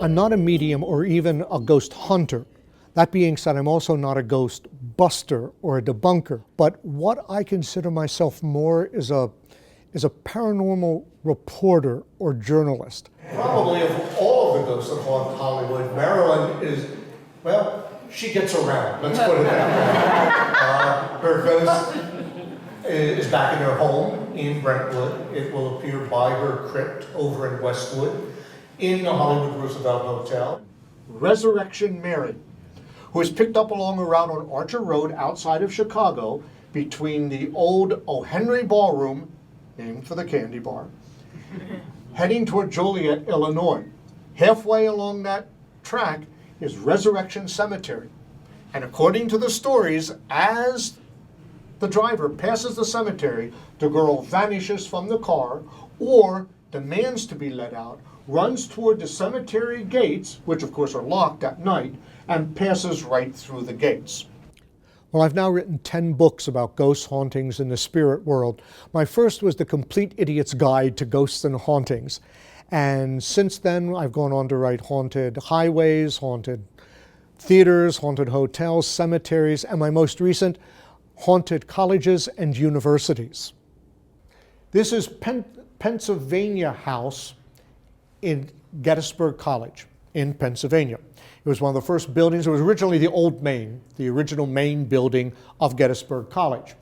I'm not a medium or even a ghost hunter. That being said, I'm also not a ghost buster or a debunker. But what I consider myself more is a paranormal reporter or journalist. Probably of all of the ghosts that haunt Hollywood, Marilyn is, well, she gets around, let's put it that way. Her ghost is back in her home in Brentwood. It will appear by her crypt over in Westwood in the Hollywood Roosevelt Hotel. Resurrection Mary, who is picked up along a route on Archer Road outside of Chicago between the old O. Henry Ballroom, named for the candy bar, heading toward Joliet, Illinois. Halfway along that track is Resurrection Cemetery. And according to the stories, as the driver passes the cemetery, the girl vanishes from the car or demands to be let out, runs toward the cemetery gates, which of course are locked at night, and passes right through the gates. Well, I've now written 10 books about ghosts, hauntings, and the spirit world. My first was The Complete Idiot's Guide to Ghosts and Hauntings. And since then, I've gone on to write Haunted Highways, Haunted Theaters, Haunted Hotels, Cemeteries, and my most recent, Haunted Colleges and Universities. This is Pennsylvania House in Gettysburg College in Pennsylvania. It was one of the first buildings. It was originally the old main, the original main building of Gettysburg College.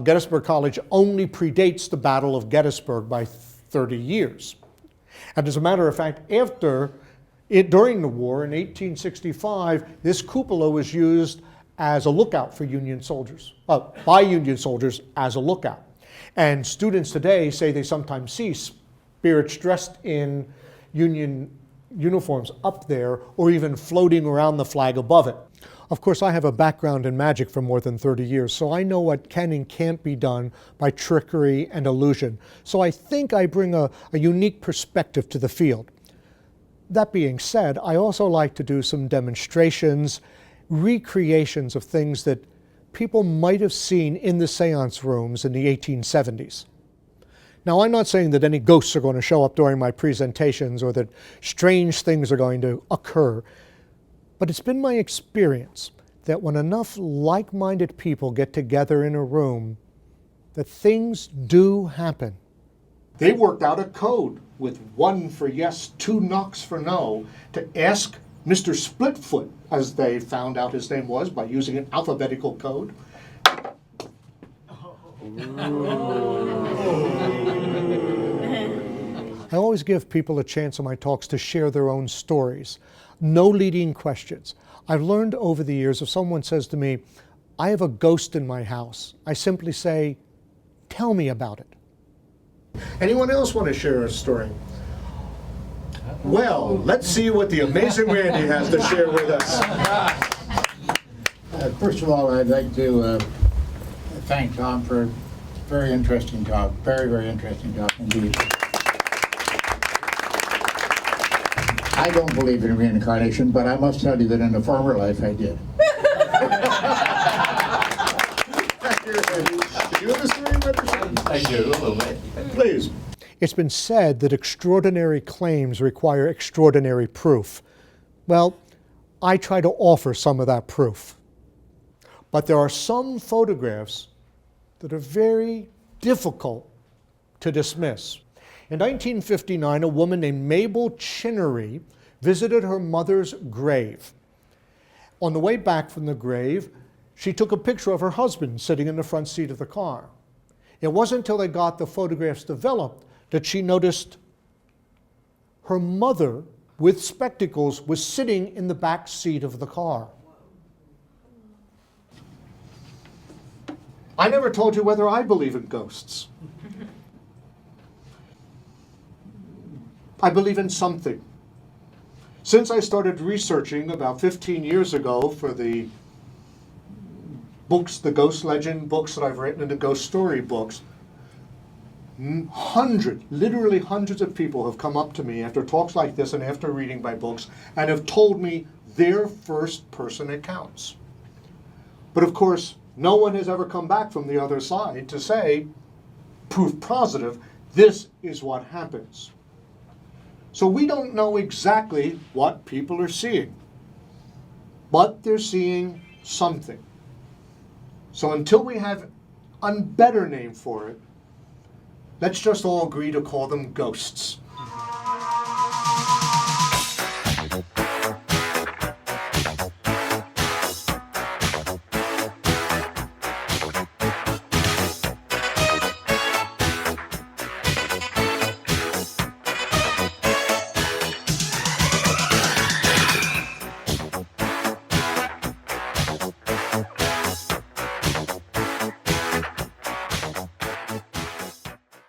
Gettysburg College only predates the Battle of Gettysburg by 30 years. And as a matter of fact, during the war in 1865, this cupola was used as a lookout for Union soldiers, by Union soldiers as a lookout. And students today say they sometimes see spirits dressed in Union uniforms up there or even floating around the flag above it. Of course, I have a background in magic for more than 30 years, so I know what can and can't be done by trickery and illusion. So I think I bring a unique perspective to the field. That being said, I also like to do some demonstrations, recreations of things that people might have seen in the seance rooms in the 1870s. Now, I'm not saying that any ghosts are going to show up during my presentations or that strange things are going to occur, but it's been my experience that when enough like-minded people get together in a room, that things do happen. They worked out a code with 1 for yes, 2 knocks for no, to ask Mr. Splitfoot, as they found out his name was by using an alphabetical code. I always give people a chance in my talks to share their own stories. No leading questions. I've learned over the years, if someone says to me, I have a ghost in my house, I simply say, tell me about it. Anyone else want to share a story? Well, let's see what the amazing Randy has to share with us. First of all, I'd like to thank Tom for a very interesting talk. Very, very interesting talk indeed. I don't believe in reincarnation, but I must tell you that in a former life I did. Do you have a story about yourself? I do, a little bit. Please. It's been said that extraordinary claims require extraordinary proof. Well, I try to offer some of that proof. But there are some photographs that are very difficult to dismiss. In 1959, a woman named Mabel Chinnery visited her mother's grave. On the way back from the grave, she took a picture of her husband sitting in the front seat of the car. It wasn't until they got the photographs developed that she noticed her mother, with spectacles, was sitting in the back seat of the car. I never told you whether I believe in ghosts. I believe in something. Since I started researching about 15 years ago for the books, the ghost legend books that I've written and the ghost story books, literally hundreds of people have come up to me after talks like this and after reading my books and have told me their first-person accounts. But of course, no one has ever come back from the other side to say, proof positive, this is what happens. So we don't know exactly what people are seeing, but they're seeing something. So until we have a better name for it, let's just all agree to call them ghosts.